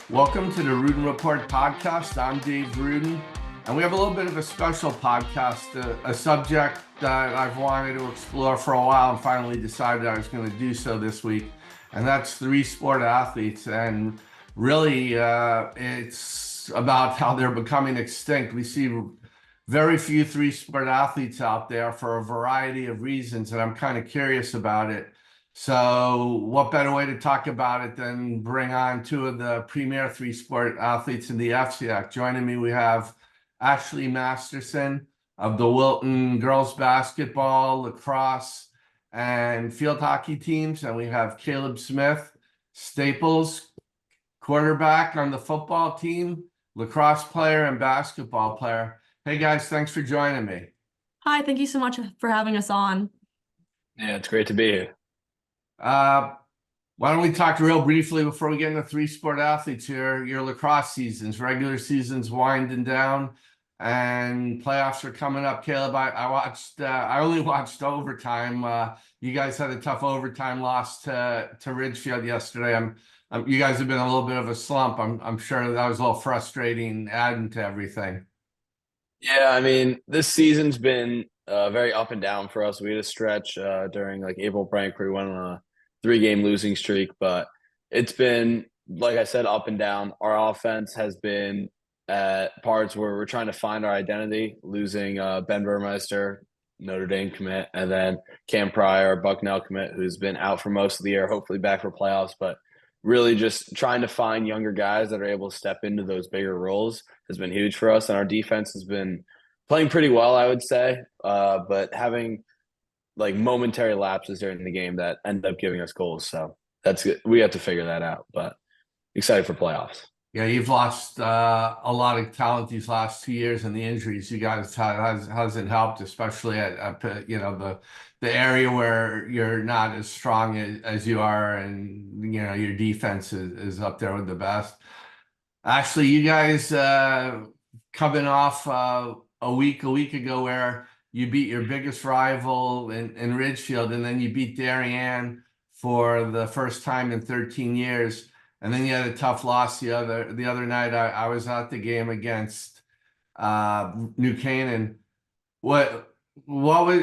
Welcome to the Ruden Report podcast. I'm Dave Ruden, and we have a little bit of a special podcast, a subject that I've wanted to explore for a while and finally decided I was going to do so this week, and that's three-sport athletes. And really, it's about how they're becoming extinct. We see very few three-sport athletes out there for a variety of reasons, and I'm kind of curious about it. So what better way to talk about it than bring on two of the premier three-sport athletes in the FCIAC. Joining me, we have Ashleigh Masterson of the Wilton girls basketball, lacrosse, and field hockey teams. And we have Caleb Smith, Staples, quarterback on the football team, lacrosse player, and basketball player. Hey guys, thanks for joining me. Hi, thank you so much for having us on. Yeah, it's great to be here. Why don't we talk real briefly before we get into three-sport athletes here, your lacrosse seasons, regular seasons winding down and playoffs are coming up. Caleb, I only watched overtime. You guys had a tough overtime loss to Ridgefield yesterday. You guys have been a little bit of a slump. I'm sure that was a little frustrating adding to everything. Yeah, I mean, this season's been very up and down for us. We had a stretch during like April break where we went on a 3-game losing streak, but it's been, like I said, up and down. Our offense has been at parts where we're trying to find our identity, losing Ben Burmeister, Notre Dame commit, and then Cam Pryor, Bucknell commit, who's been out for most of the year, hopefully back for playoffs, but really just trying to find younger guys that are able to step into those bigger roles has been huge for us. And our defense has been playing pretty well, I would say, but having like momentary lapses during the game that end up giving us goals. So that's good. We have to figure that out, but excited for playoffs. Yeah, you've lost a lot of talent these last 2 years, and the injuries you guys had hasn't helped, especially at the area where you're not as strong as you are, and your defense is up there with the best. Actually, you guys coming off a week ago where you beat your biggest rival in Ridgefield, and then you beat Darien for the first time in 13 years. And then you had a tough loss the other night. I was at the game against New Canaan. What was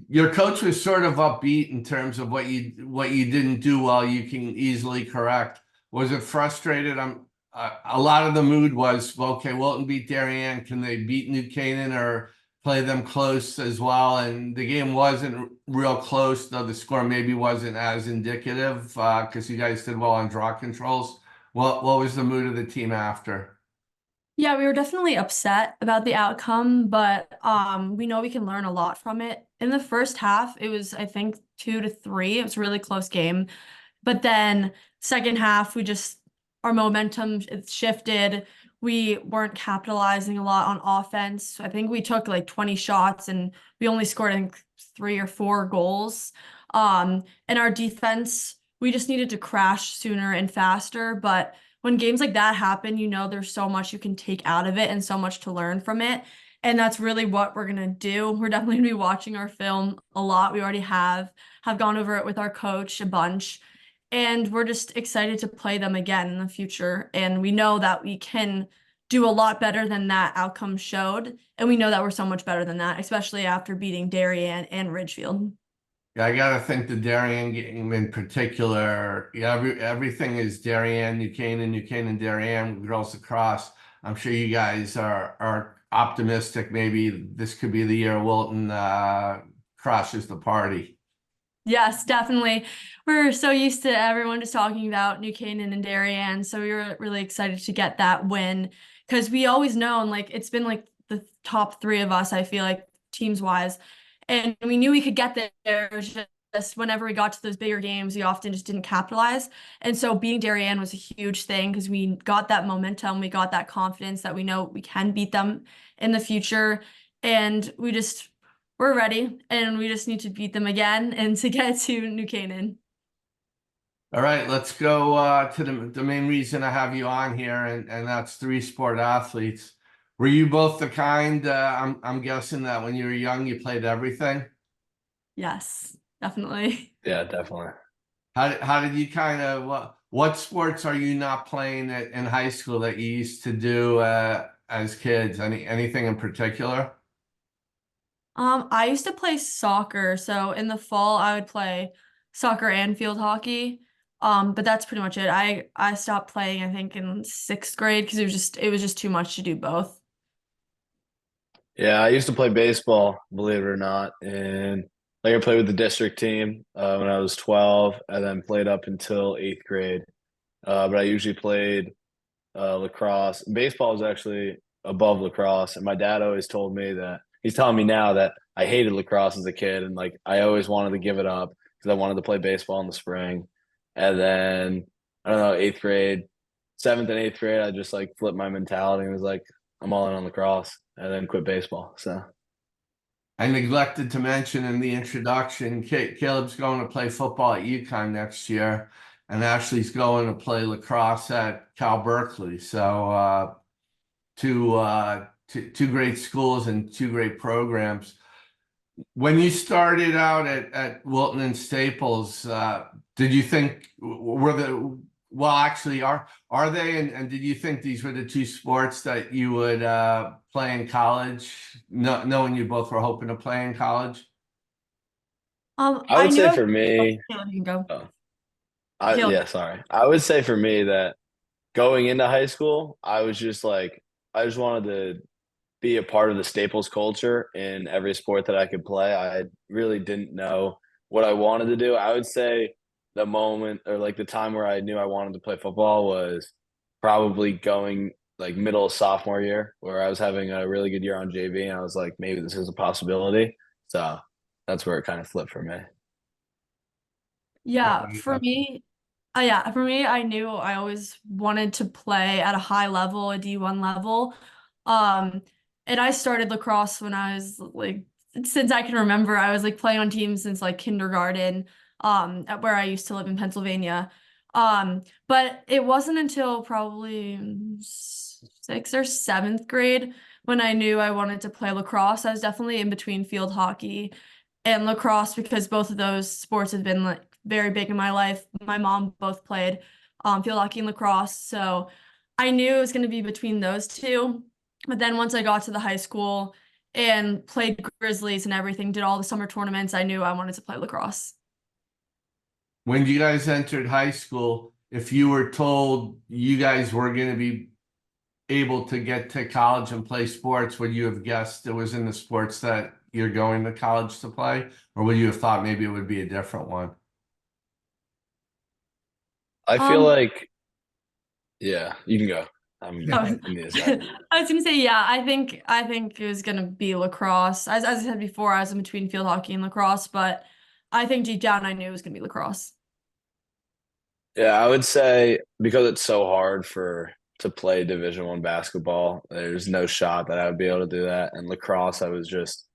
your coach was sort of upbeat in terms of what you didn't do well, you can easily correct. Was it frustrated? A lot of the mood was, well, okay, Wilton beat Darien. Can they beat New Canaan or play them close as well? And the game wasn't real close, though the score maybe wasn't as indicative because you guys did well on draw controls. What was the mood of the team after? Yeah, we were definitely upset about the outcome, but we know we can learn a lot from it. In the first half, it was, I think, 2-3. It was a really close game. But then second half, our momentum shifted. We weren't capitalizing a lot on offense. I think we took like 20 shots and we only scored, I think, 3 or 4 goals. And our defense, we just needed to crash sooner and faster. But when games like that happen, there's so much you can take out of it and so much to learn from it. And that's really what we're going to do. We're definitely going to be watching our film a lot. We already have gone over it with our coach a bunch. And we're just excited to play them again in the future. And we know that we can do a lot better than that outcome showed. And we know that we're so much better than that, especially after beating Darien and Ridgefield. Yeah, I gotta think the Darien game in particular. Yeah, everything is Darien, New Canaan, Darien, girls lacrosse. I'm sure you guys are optimistic. Maybe this could be the year Wilton crashes the party. Yes, definitely. We're so used to everyone just talking about New Canaan and Darien, so we were really excited to get that win because we always known like it's been like the top 3 of us, I feel like teams wise, and we knew we could get there. It was just whenever we got to those bigger games, we often just didn't capitalize, and so beating Darien was a huge thing because we got that momentum, we got that confidence that we know we can beat them in the future, and we're ready, and we just need to beat them again and to get to New Canaan. All right, let's go to the main reason I have you on here, and that's three-sport athletes. Were you both the kind, I'm guessing that when you were young, you played everything? Yes, definitely. Yeah, definitely. How did you kind of, What sports are you not playing in high school that you used to do as kids? Anything in particular? I used to play soccer, so in the fall I would play soccer and field hockey. But that's pretty much it. I stopped playing, I think, in sixth grade because it was just too much to do both. Yeah, I used to play baseball, believe it or not, and like I played with the district team when I was 12, and then played up until eighth grade. But I usually played lacrosse. Baseball was actually above lacrosse, and my dad always told me that he's telling me now that I hated lacrosse as a kid, and like I always wanted to give it up because I wanted to play baseball in the spring. And then I don't know, eighth grade, seventh and eighth grade, I just like flipped my mentality and was like, I'm all in on lacrosse, and then quit baseball. So I neglected to mention in the introduction, Caleb's going to play football at UConn next year, and Ashley's going to play lacrosse at Cal Berkeley. So two great schools and two great programs. When you started out at Wilton and Staples, did you think were the well actually are they and did you think these were the two sports that you would play in college, knowing you both were hoping to play in college? I I would knew say I for me, Caleb, you can go. oh, Caleb. yeah, sorry. I would say for me that going into high school, I was just like, I just wanted to be a part of the Staples culture in every sport that I could play. I really didn't know what I wanted to do. I would say the moment or like the time where I knew I wanted to play football was probably going like middle of sophomore year, where I was having a really good year on JV, and I was like, maybe this is a possibility. So that's where it kind of flipped for me. Yeah, for me, I knew I always wanted to play at a high level, a D1 level. Um, and I started lacrosse when I was like, since I can remember, I was like playing on teams since like kindergarten, at where I used to live in Pennsylvania. But it wasn't until probably sixth or seventh grade when I knew I wanted to play lacrosse. I was definitely in between field hockey and lacrosse because both of those sports have been like very big in my life. My mom both played field hockey and lacrosse, so I knew it was going to be between those two. But then once I got to the high school and played Grizzlies and everything, did all the summer tournaments, I knew I wanted to play lacrosse. When you guys entered high school, if you were told you guys were going to be able to get to college and play sports, would you have guessed it was in the sports that you're going to college to play, or would you have thought maybe it would be a different one? I feel Um, like, yeah, you can go. I'm oh, in the side. I was gonna say, yeah, I think it was gonna be lacrosse. As I said before, I was in between field hockey and lacrosse, but I think deep down I knew it was gonna be lacrosse. Yeah, I would say because it's so hard for to play Division 1 basketball, there's no shot that I would be able to do that. And lacrosse, I was just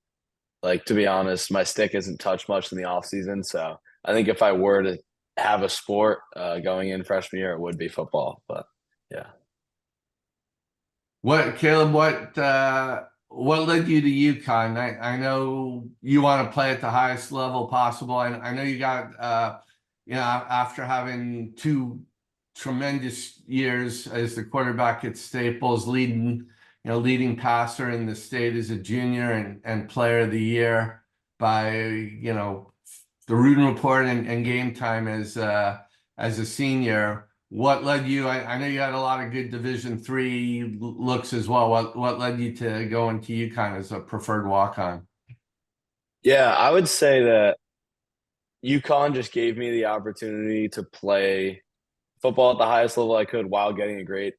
like, to be honest, my stick isn't touched much in the off season. So I think if I were to have a sport going in freshman year, it would be football. But yeah. What, Caleb, what led you to UConn? I know you want to play at the highest level possible. I know you got after having two tremendous years as the quarterback at Staples, leading passer in the state as a junior and player of the year by, the Ruden report and game time as a senior. What led you? I know you had a lot of good Division III looks as well. What led you to go into UConn as a preferred walk-on? Yeah, I would say that UConn just gave me the opportunity to play football at the highest level I could while getting a great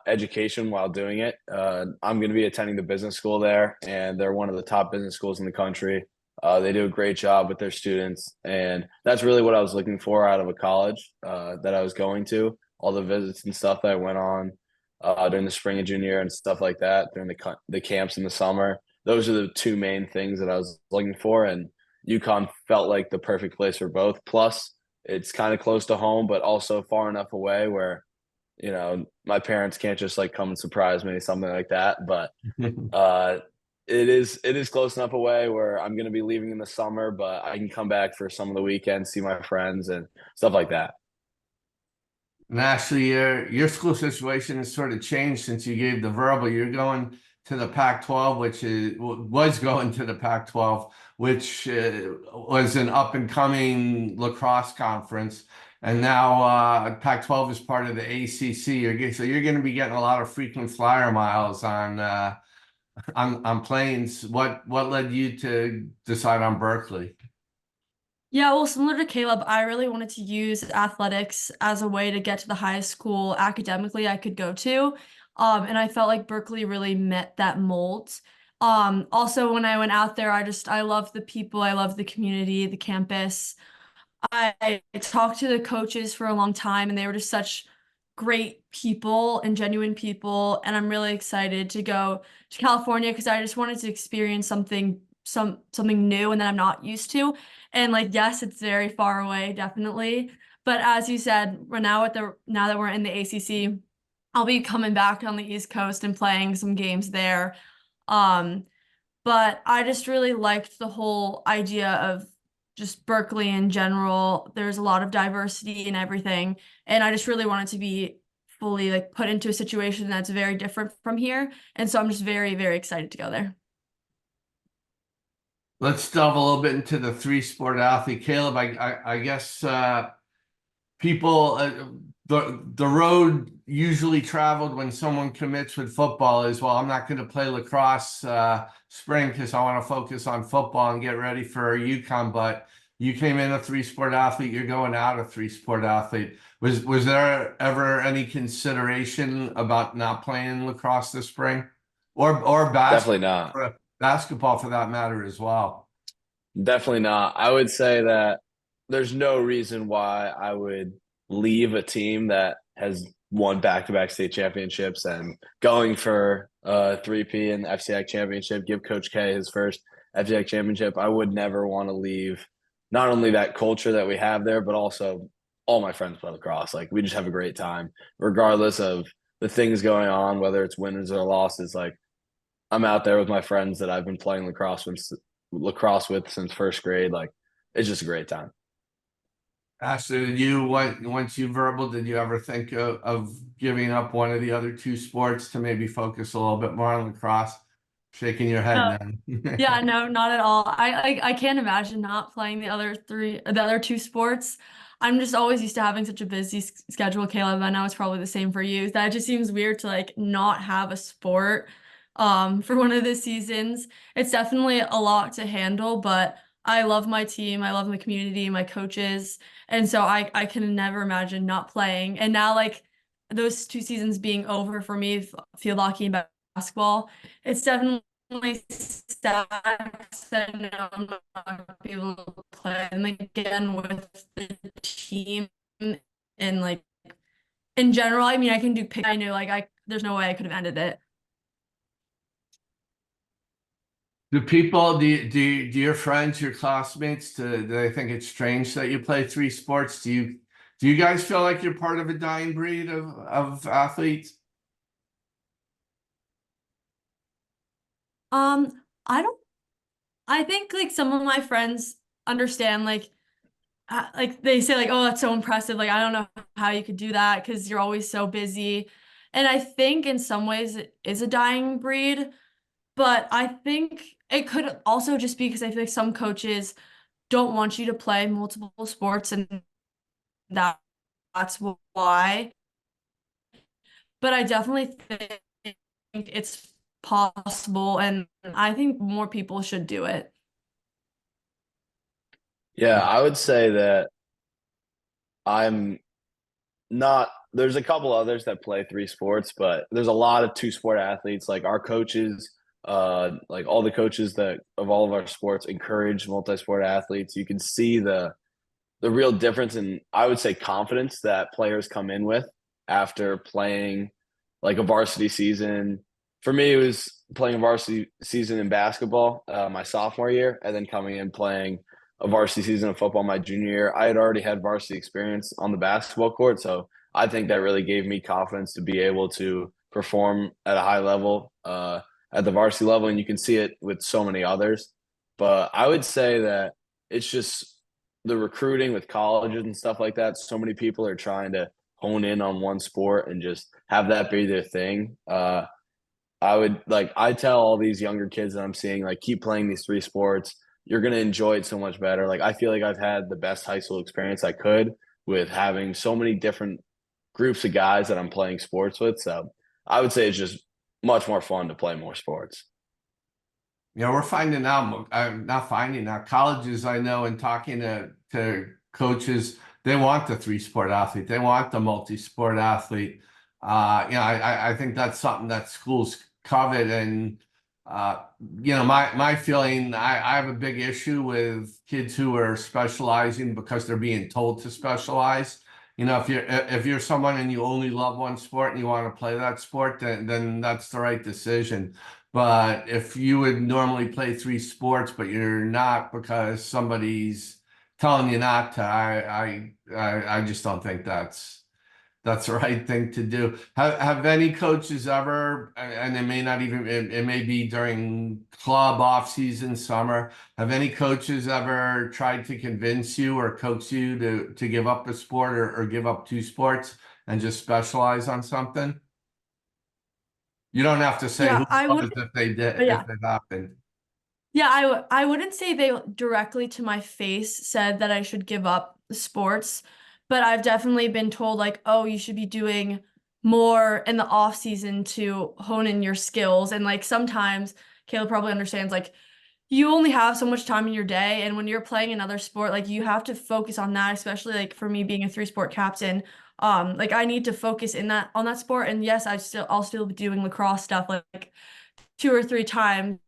education while doing it. I'm going to be attending the business school there, and they're one of the top business schools in the country. They do a great job with their students, and that's really what I was looking for out of a college that I was going to. All the visits and stuff that I went on during the spring and junior year and stuff like that during the camps in the summer. Those are the two main things that I was looking for, and UConn felt like the perfect place for both. Plus, it's kind of close to home, but also far enough away where, my parents can't just like come and surprise me, something like that. But uh, it is close enough away where I'm going to be leaving in the summer, but I can come back for some of the weekends, see my friends and stuff like that. And Ashley, your school situation has sort of changed since you gave the verbal. You're going to the Pac-12, which was going to the Pac-12, which was an up-and-coming lacrosse conference, and now Pac-12 is part of the ACC. So you're going to be getting a lot of frequent flyer miles on planes. What led you to decide on Berkeley? Yeah, well, similar to Caleb, I really wanted to use athletics as a way to get to the highest school academically I could go to. And I felt like Berkeley really met that mold. Also, when I went out there, I loved the people, I loved the community, the campus. I talked to the coaches for a long time, and they were just such great people and genuine people. And I'm really excited to go to California because I just wanted to experience something new and that I'm not used to. And like, yes, it's very far away, definitely. But as you said, we're now that we're in the ACC, I'll be coming back on the East Coast and playing some games there. Um, but I just really liked the whole idea of just Berkeley in general. There's a lot of diversity and everything, and I just really wanted to be fully like put into a situation that's very different from here. And so I'm just very, very excited to go there. Let's delve a little bit into the three-sport athlete. Caleb, I guess people the road usually traveled when someone commits with football is, well, I'm not going to play lacrosse spring because I want to focus on football and get ready for UConn. But you came in a three-sport athlete, you're going out a three-sport athlete. Was there ever any consideration about not playing lacrosse this spring, or Definitely not. basketball for that matter as well? Definitely not. I would say that there's no reason why I would leave a team that has won back-to-back state championships and going for a 3P in the FCIAC championship, give Coach K his first FCIAC championship. I would never want to leave not only that culture that we have there, but also all my friends play lacrosse. Like, we just have a great time, regardless of the things going on, whether it's wins or losses. Like, I'm out there with my friends that I've been playing lacrosse with since first grade. Like, it's just a great time. Ashley, once you verbal, did you ever think of giving up one of the other two sports to maybe focus a little bit more on lacrosse? Shaking your head now. Yeah, no, not at all. I can't imagine not playing the other two sports. I'm just always used to having such a busy schedule, Caleb. I know it's probably the same for you. That just seems weird to like not have a sport for one of the seasons. It's definitely a lot to handle, but I love my team, I love my community, my coaches, and so I can never imagine not playing. And now like those two seasons being over for me, field hockey and basketball, it's definitely sad that I know I'm not gonna be able to play. And again with the team and like in general, I mean I can do pick. I knew like there's no way I could have ended it. Do your friends, your classmates, do they think it's strange that you play three sports? Do you guys feel like you're part of a dying breed of athletes? I don't I think like some of my friends understand like they say like, oh, that's so impressive. Like I don't know how you could do that because you're always so busy. And I think in some ways it is a dying breed, but I think it could also just be because I feel like some coaches don't want you to play multiple sports and that that's why. But I definitely think it's possible and I think more people should do it. Yeah, I would say that I'm not, there's a couple others that play three sports, but there's a lot of two sport athletes. Like our coaches, like all the coaches that of all of our sports encourage multi-sport athletes. You can see the real difference in, I would say, confidence that players come in with after playing like a varsity season. For me, it was playing a varsity season in basketball my sophomore year, and then coming in playing a varsity season of football my junior year. I had already had varsity experience on the basketball court, so I think that really gave me confidence to be able to perform at a high level at the varsity level, and you can see it with so many others. But I would say that it's just the recruiting with colleges and stuff like that. So many people are trying to hone in on one sport and just have that be their thing. I tell all these younger kids that I'm seeing, like, keep playing these three sports. You're going to enjoy it so much better. Like, I feel like I've had the best high school experience I could with having so many different groups of guys that I'm playing sports with. So I would say it's just much more fun to play more sports. Yeah, we're finding out, not finding out, colleges I know and talking to coaches, they want the three-sport athlete. They want the multi-sport athlete. I think that's something that schools covet. And, my feeling, I have a big issue with kids who are specializing because they're being told to specialize. If you're someone and you only love one sport and you want to play that sport, then that's the right decision. But if you would normally play three sports, but you're not because somebody's telling you not to, I just don't think that's the right thing to do. Have any coaches ever, and it may not even, it may be during club off season, summer, have any coaches ever tried to convince you or coax you to give up a sport or give up two sports and just specialize on something? You don't have to say who Yeah, it I was would, if they did, but yeah. if it happened. Yeah, I wouldn't say they directly to my face said that I should give up sports, but I've definitely been told like, oh, you should be doing more in the off season to hone in your skills. And like sometimes Caleb probably understands like you only have so much time in your day, and when you're playing another sport, like you have to focus on that, especially like for me being a three-sport captain. Like I need to focus in that on that sport. And yes, I'll still be doing lacrosse stuff like 2 or 3 times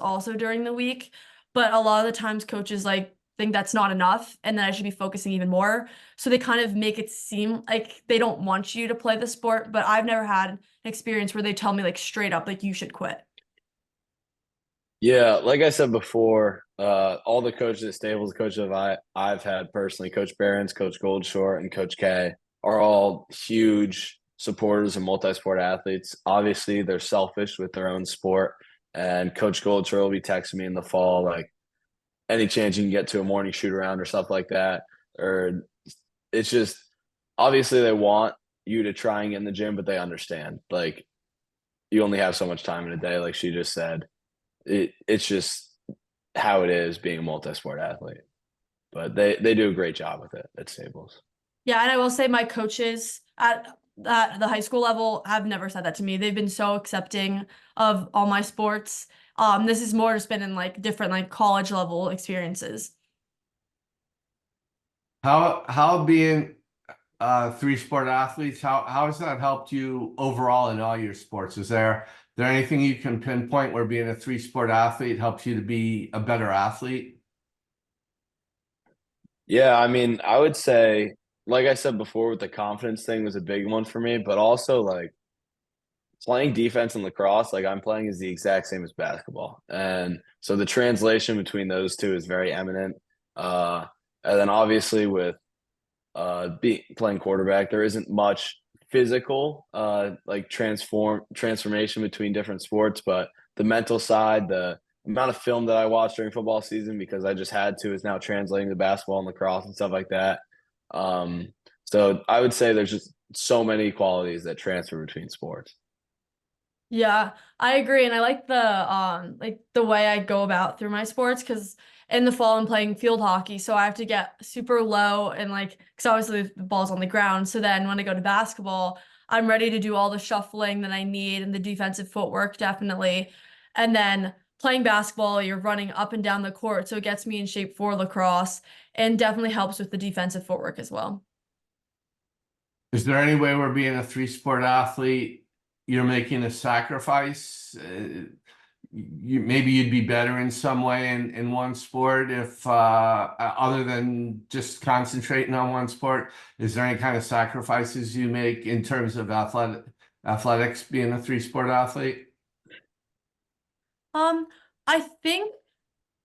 also during the week, but a lot of the times coaches like think that's not enough and that I should be focusing even more. So they kind of make it seem like they don't want you to play the sport, but I've never had an experience where they tell me like straight up like you should quit. Yeah, like I said before, all the coaches at Staples, the coaches I've had personally, Coach Barons, Coach Goldshort, and Coach K, are all huge supporters of multi-sport athletes. Obviously, they're selfish with their own sport. And Coach Goldshort will be texting me in the fall, like, any chance you can get to a morning shoot around or stuff like that. Or it's just obviously they want you to try and get in the gym, but they understand. Like, you only have so much time in a day, like she just said. It's just how it is being a multi-sport athlete. But they do a great job with it at Staples. Yeah, and I will say my coaches at the high school level have never said that to me. They've been so accepting of all my sports. This is more just been in like different like college level experiences. How being three-sport athletes, how has that helped you overall in all your sports? Is there anything you can pinpoint where being a three-sport athlete helps you to be a better athlete? Yeah, I mean, I would say, like I said before, with the confidence thing was a big one for me, but also like playing defense in lacrosse, like I'm playing, is the exact same as basketball. And so the translation between those two is very eminent. And then obviously with playing quarterback, there isn't much physical like transformation between different sports, but the mental side, the amount of film that I watched during football season because I just had to, is now translating to basketball and lacrosse and stuff like that. Um, so I would say there's just so many qualities that transfer between sports. Yeah, I agree. And I like the way I go about through my sports because in the fall I'm playing field hockey, so I have to get super low and like because obviously the ball's on the ground. So then when I go to basketball, I'm ready to do all the shuffling that I need and the defensive footwork definitely. And then playing basketball, you're running up and down the court, so it gets me in shape for lacrosse and definitely helps with the defensive footwork as well. Is there any way where being a three-sport athlete, you're making a sacrifice? Maybe you'd be better in some way in one sport if other than just concentrating on one sport. Is there any kind of sacrifices you make in terms of athletics being a three-sport athlete? Um, I think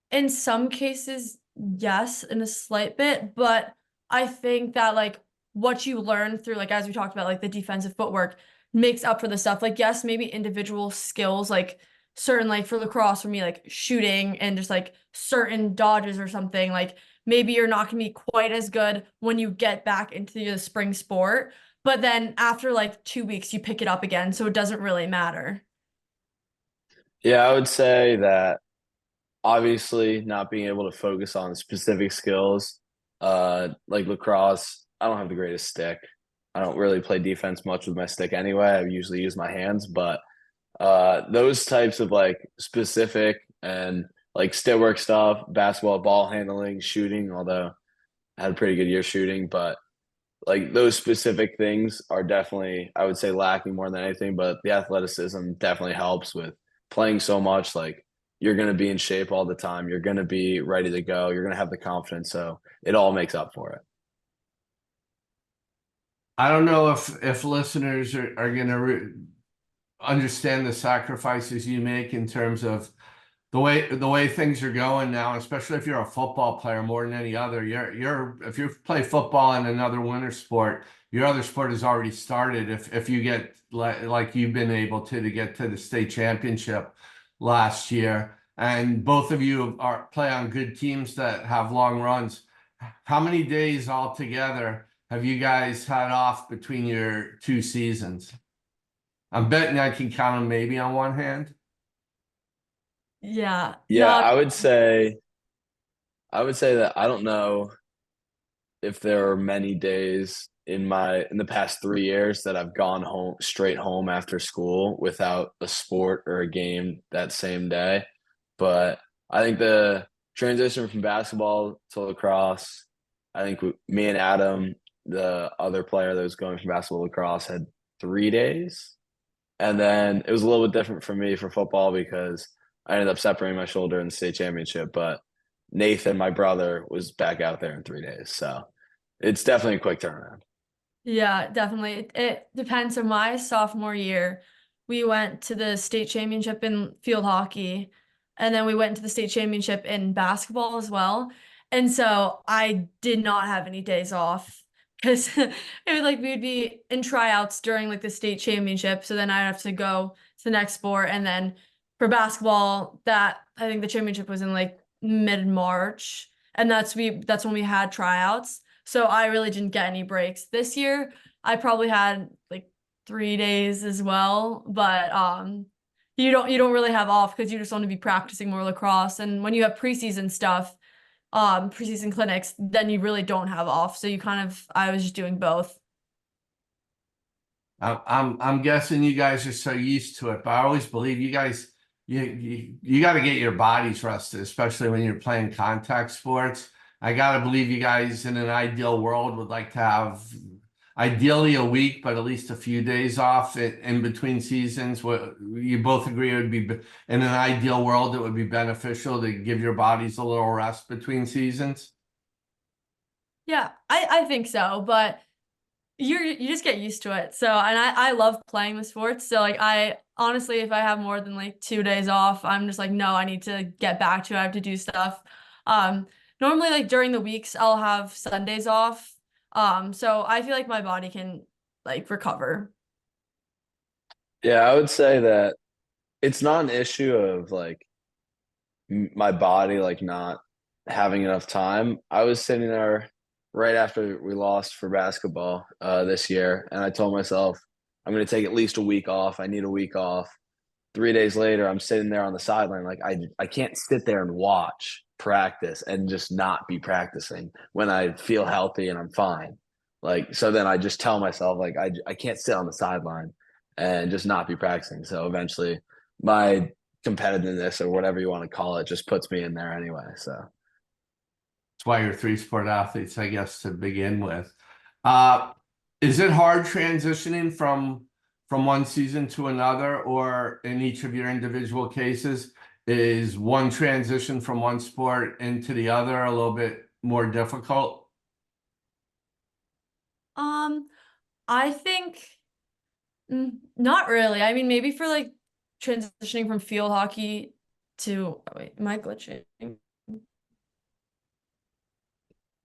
in some cases, yes, in a slight bit, but I think that like what you learn through like as we talked about like the defensive footwork makes up for the stuff. Like yes, maybe individual skills like certain like for lacrosse for me like shooting and just like certain dodges or something like maybe you're not going to be quite as good when you get back into the spring sport. But then after like 2 weeks, you pick it up again. So it doesn't really matter. Yeah, I would say that obviously not being able to focus on specific skills, like lacrosse, I don't have the greatest stick. I don't really play defense much with my stick anyway. I usually use my hands, but those types of like specific and like stick work stuff, basketball, ball handling, shooting, although I had a pretty good year shooting, but like those specific things are definitely, I would say, lacking more than anything. But the athleticism definitely helps with playing so much. Like you're going to be in shape all the time. You're going to be ready to go. You're going to have the confidence. So it all makes up for it. I don't know if listeners are going to understand the sacrifices you make in terms of the way things are going now, especially if you're a football player more than any other. You're if you play football in another winter sport, your other sport has already started. If you get like you've been able to get to the state championship last year, and both of you are play on good teams that have long runs. How many days altogether have you guys had off between your two seasons? I'm betting I can count them maybe on one hand. Yeah. Yeah, No, I would say that I don't know if there are many days in the past 3 years that I've gone home straight home after school without a sport or a game that same day. But I think the transition from basketball to lacrosse, I think me and Adam, the other player that was going from basketball to lacrosse, had 3 days. And then it was a little bit different for me for football because I ended up separating my shoulder in the state championship. But Nathan, my brother, was back out there in 3 days. So it's definitely a quick turnaround. yeah, definitely. It depends. On my sophomore year, we went to the state championship in field hockey, and then we went to the state championship in basketball as well. And so I did not have any days off because it was like we'd be in tryouts during like the state championship. So then I'd have to go to the next sport. And then for basketball, that I think the championship was in like mid-March. And that's when we had tryouts. So I really didn't get any breaks. This year, I probably had like 3 days as well, but you don't really have off because you just want to be practicing more lacrosse. And when you have preseason stuff, preseason clinics, then you really don't have off. So I was just doing both. I'm guessing you guys are so used to it, but I always believe you guys you got to get your bodies rested, especially when you're playing contact sports. I got to believe you guys in an ideal world would like to have ideally a week, but at least a few days off in between seasons. What you both agree it would be in an ideal world, it would be beneficial to give your bodies a little rest between seasons. Yeah, I think so, but you just get used to it. So, and I love playing the sports. So like I honestly, if I have more than like 2 days off, I'm just like, no, I need to get back to it. I have to do stuff. Um, Normally like during the weeks I'll have Sundays off. So I feel like my body can like recover. Yeah, I would say that it's not an issue of like my body like not having enough time. I was sitting there right after we lost for basketball this year, and I told myself I'm going to take at least a week off. I need a week off. 3 days later, I'm sitting there on the sideline like I can't sit there and watch practice and just not be practicing when I feel healthy and I'm fine. Like so, then I just tell myself like I can't sit on the sideline and just not be practicing. So eventually, my competitiveness or whatever you want to call it just puts me in there anyway. So That's why you're three sport athletes, I guess, to begin with. Uh, is it hard transitioning from one season to another, or in each of your individual cases, is one transition from one sport into the other a little bit more difficult? Um, I think not really. I mean, maybe for like transitioning from field hockey to, oh, wait, am I glitching?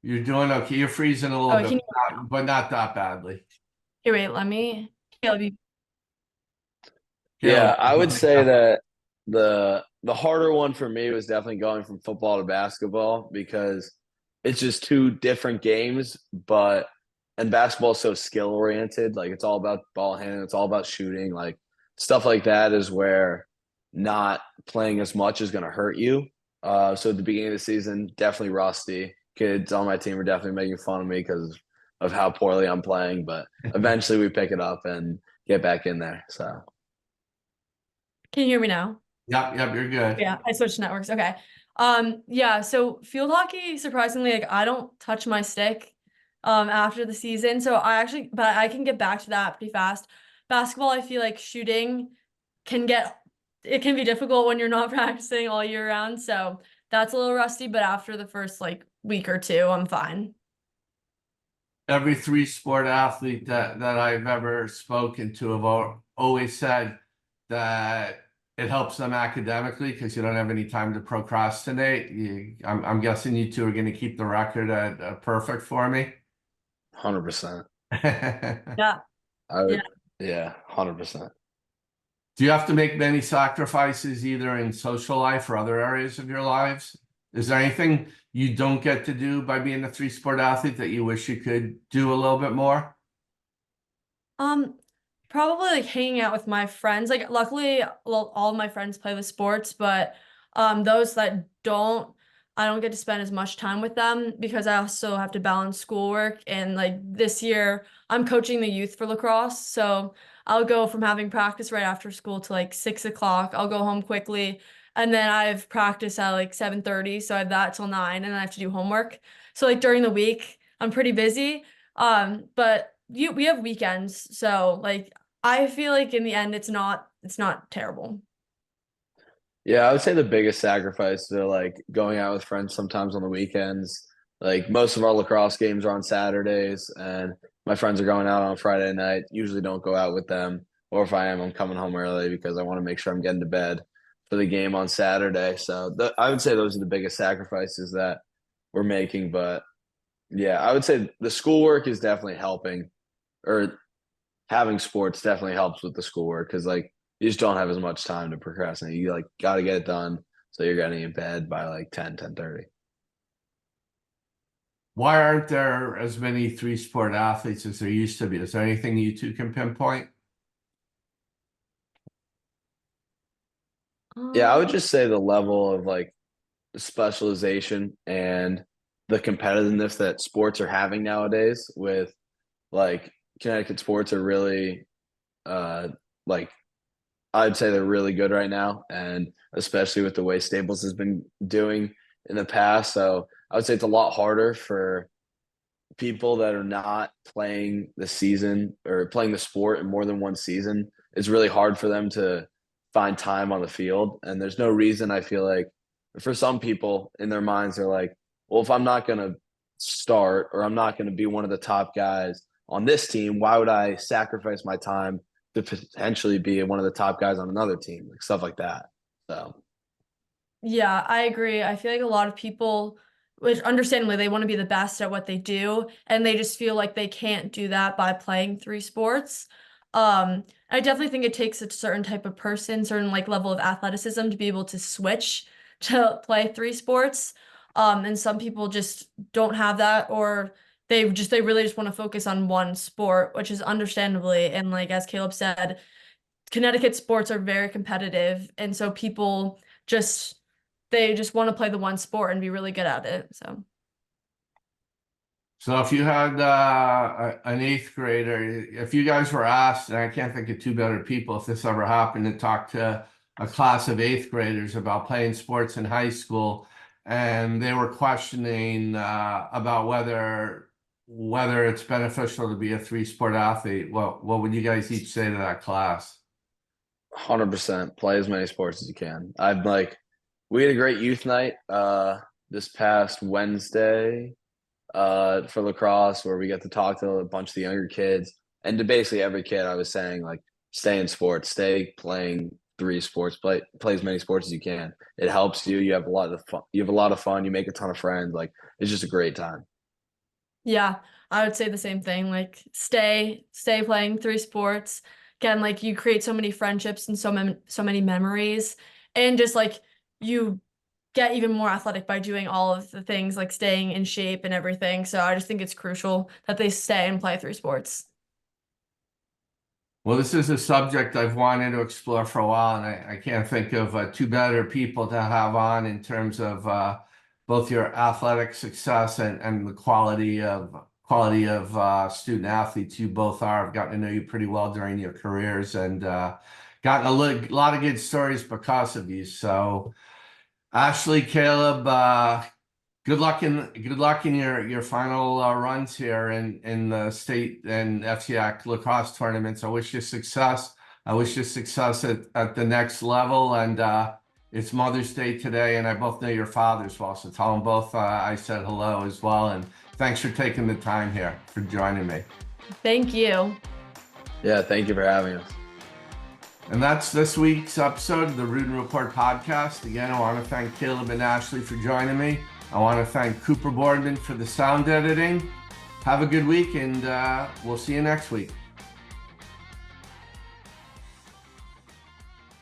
You're doing okay. You're freezing a little Oh, bit, can you, but not that badly. here, wait, let me, yeah, Caleb, I would say that the harder one for me was definitely going from football to basketball because it's just two different games, and basketball is so skill oriented. Like it's all about ball handling, it's all about shooting. Like stuff like that is where not playing as much is going to hurt you. So at the beginning of the season, definitely rusty. Kids on my team are definitely making fun of me because of how poorly I'm playing, but eventually we pick it up and get back in there. So Can you hear me now? Yep, you're good. Yeah, I switched networks. Okay. Yeah, so field hockey, surprisingly, like I don't touch my stick after the season. So but I can get back to that pretty fast. Basketball, I feel like shooting it can be difficult when you're not practicing all year round. So that's a little rusty, but after the first like week or two, I'm fine. Every three sport athlete that I've ever spoken to have always said that it helps them academically because you don't have any time to procrastinate. I'm guessing you two are going to keep the record at perfect for me. 100%. Yeah. I would, Yeah. yeah, 100%. Do you have to make many sacrifices either in social life or other areas of your lives? Is there anything you don't get to do by being a three sport athlete that you wish you could do a little bit more? Probably like hanging out with my friends. Like luckily all of my friends play with sports, but those that don't, I don't get to spend as much time with them because I also have to balance schoolwork. And like this year, I'm coaching the youth for lacrosse. So I'll go from having practice right after school to like 6 o'clock. I'll go home quickly. And then I have practice at like 7:30. So I have that till 9 and then I have to do homework. So like during the week, I'm pretty busy. But we have weekends. So like I feel like in the end it's not terrible. Yeah, I would say the biggest sacrifice are like going out with friends sometimes on the weekends. Like most of our lacrosse games are on Saturdays, and my friends are going out on Friday night. Usually don't go out with them, or if I am, I'm coming home early because I want to make sure I'm getting to bed for the game on Saturday. So I would say those are the biggest sacrifices that we're making. But yeah, I would say the schoolwork is definitely helping, or having sports definitely helps with the schoolwork because like you just don't have as much time to procrastinate. You like got to get it done. So you're getting in bed by like 10:30. Why aren't there as many three sport athletes as there used to be? Is there anything you two can pinpoint? Yeah, I would Um, just say the level of like specialization and the competitiveness that sports are having nowadays with like Connecticut sports are really uh like I'd say they're really good right now, and especially with the way Staples has been doing in the past. So I would say it's a lot harder for people that are not playing the season or playing the sport in more than one season. It's really hard for them to find time on the field. And there's no reason I feel like for some people in their minds, they're like, well, if I'm not going to start or I'm not going to be one of the top guys on this team, why would I sacrifice my time to potentially be one of the top guys on another team, like stuff like that. So yeah, I agree. I feel like a lot of people, which understandably they want to be the best at what they do, and they just feel like they can't do that by playing three sports. I definitely think it takes a certain type of person, certain like level of athleticism to be able to switch to play three sports. And some people just don't have that, or they really just want to focus on one sport, which is understandably, and like as Caleb said, Connecticut sports are very competitive, and so people they just want to play the one sport and be really good at it. So if you had an eighth grader, if you guys were asked, and I can't think of two better people if this ever happened, to talk to a class of eighth graders about playing sports in high school, and they were questioning about whether it's beneficial to be a three sport athlete, what would you guys each say to that class? 100% play as many sports as you can. I'd like we had a great youth night this past Wednesday for lacrosse where we got to talk to a bunch of the younger kids, and to basically every kid I was saying like stay in sports, stay playing three sports, play as many sports as you can. It helps you. You have a lot of fun. You have a lot of fun. You make a ton of friends. Like it's just a great time. Yeah, I would say the same thing. Like stay playing three sports. Again, like you create so many friendships and so many memories, and just like you get even more athletic by doing all of the things like staying in shape and everything. So I just think it's crucial that they stay and play 3 sports. Well, this is a subject I've wanted to explore for a while, and I can't think of two better people to have on in terms of both your athletic success and the quality of student athletes you both are. I've gotten to know you pretty well during your careers, and gotten a lot of good stories because of you. So, Ashleigh, Caleb, good luck in your final runs here in the state and FCIAC lacrosse tournaments. I wish you success. I wish you success at the next level. And it's Mother's Day today, and I both know your fathers well, so tell them both I said hello as well. And thanks for taking the time here for joining me. Thank you. Yeah, thank you for having us. And that's this week's episode of the Ruden Report podcast. Again, I want to thank Caleb and Ashleigh for joining me. I want to thank Cooper Boardman for the sound editing. Have a good week, and we'll see you next week.